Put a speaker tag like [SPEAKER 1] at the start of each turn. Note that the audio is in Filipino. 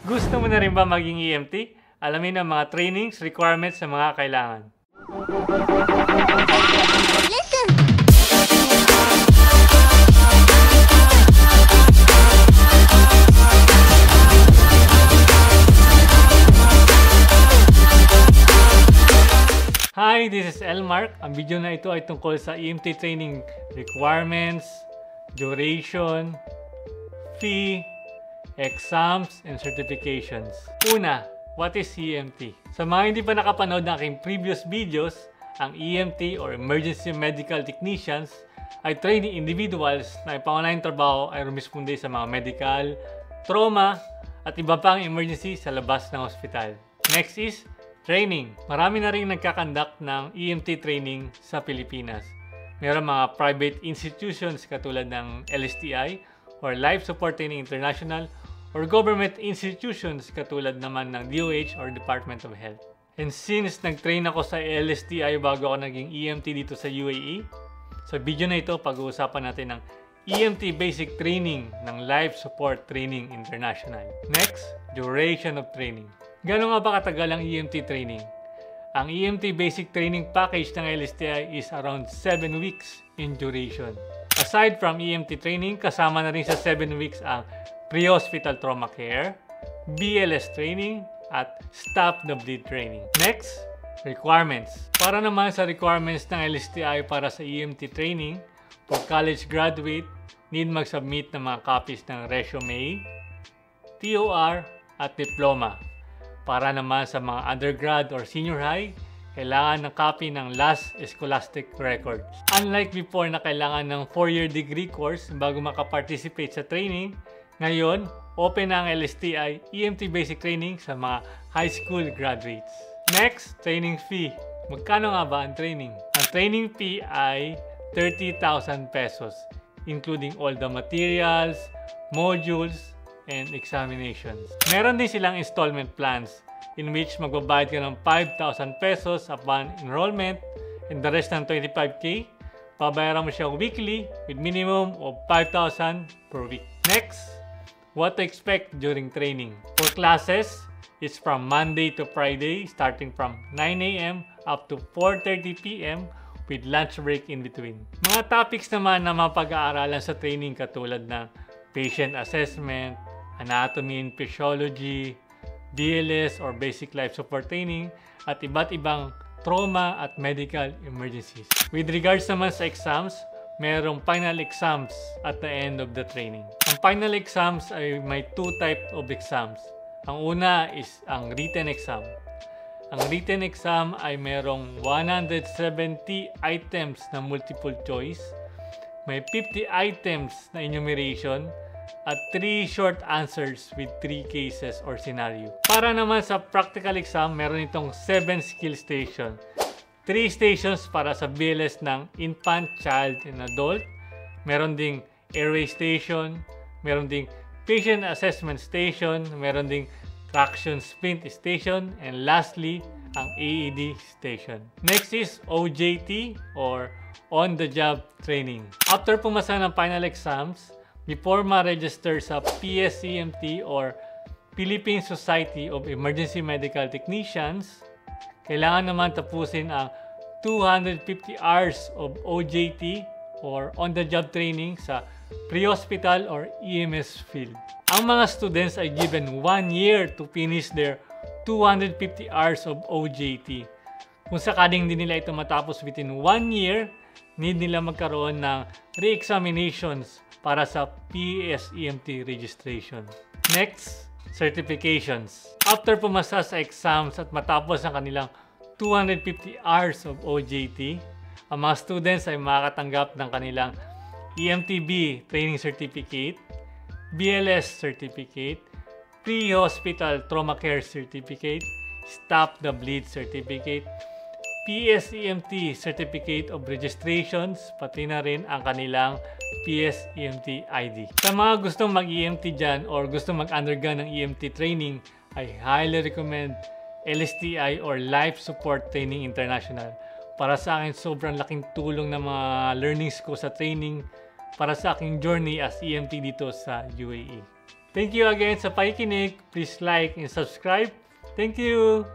[SPEAKER 1] Gusto mo na rin ba maging EMT? Alamin ang mga trainings, requirements na mga kailangan. Hi, this is Elmark. Ang video na ito ay tungkol sa EMT training requirements, duration, fee, exams, and certifications. Una, what is EMT? Sa mga hindi pa nakapanood ng aking previous videos, ang EMT or Emergency Medical Technicians ay training individuals na ipangunahing trabaho ay rumisponde sa mga medical, trauma, at iba pang emergency sa labas ng ospital. Next is training. Marami na rin nagkakandak ng EMT training sa Pilipinas. Meron mga private institutions katulad ng LSTI or Life Support Training International or government institutions katulad naman ng DOH or Department of Health. And since nag-train ako sa LSTI bago ako naging EMT dito sa UAE, sa video na ito pag-uusapan natin ng EMT Basic Training ng Life Support Training International. Next, duration of training. Gano'n nga ba katagal ang EMT training? Ang EMT Basic Training Package ng LSTI is around 7 weeks in duration. Aside from EMT training, kasama na rin sa 7 weeks ang pre-hospital trauma care, BLS training, at stop the bleed training. Next, requirements. Para naman sa requirements ng LSTI para sa EMT training, for college graduate, need mag-submit ng mga copies ng resume, TOR, at diploma. Para naman sa mga undergrad or senior high, kailangan ng copy ng last scholastic records. Unlike before na kailangan ng 4-year degree course bago makaparticipate sa training, ngayon, open na ang LSTI EMT Basic Training sa mga high school graduates. Next, training fee. Magkano nga ba ang training? Ang training fee ay 30,000 pesos, including all the materials, modules, and examinations. Meron din silang installment plans in which magbabayad ka ng 5,000 pesos upon enrollment and the rest ng 25K, babayaran mo siya weekly with minimum of 5,000 per week. Next, what to expect during training. For classes, it's from Monday to Friday starting from 9 a.m. up to 4:30 p.m. with lunch break in between. Mga topics naman na mapag-aaralan sa training katulad ng patient assessment, anatomy and physiology, BLS or basic life support training, at iba't ibang trauma at medical emergencies. With regards naman sa exams, mayroong final exams at the end of the training. Ang final exams ay may 2 types of exams. Ang una is ang written exam. Ang written exam ay mayroong 170 items na multiple choice, may 50 items na enumeration, at 3 short answers with 3 cases or scenario. Para naman sa practical exam, meron itong 7 skill station. 3 stations para sa BLS ng infant, child, and adult. Meron ding airway station, meron ding patient assessment station, meron ding traction sprint station, and lastly, ang AED station. Next is OJT or on-the-job training. After pumasa ng final exams, before ma-register sa PSEMT or Philippine Society of Emergency Medical Technicians, kailangan naman tapusin ang 250 hours of OJT or on-the-job training sa pre-hospital or EMS field. Ang mga students ay given 1 year to finish their 250 hours of OJT. Kung sakaling din nila ito matapos within 1 year, need nila magkaroon ng re-examinations para sa PSEMT registration. Next, certifications. After pumasa sa exams at matapos ang kanilang 250 hours of OJT, ang mga students ay makakatanggap ng kanilang EMTB Training Certificate, BLS Certificate, Pre-Hospital Trauma Care Certificate, Stop the Bleed Certificate, PSEMT Certificate of Registrations, pati na rin ang kanilang PSEMT ID. Sa mga gustong mag-EMT dyan or gustong mag-undergo ng EMT training, I highly recommend LSTI or Life Support Training International. Para sa akin, sobrang laking tulong ng mga learnings ko sa training para sa aking journey as EMT dito sa UAE. Thank you again sa pakikinig. Please like and subscribe. Thank you!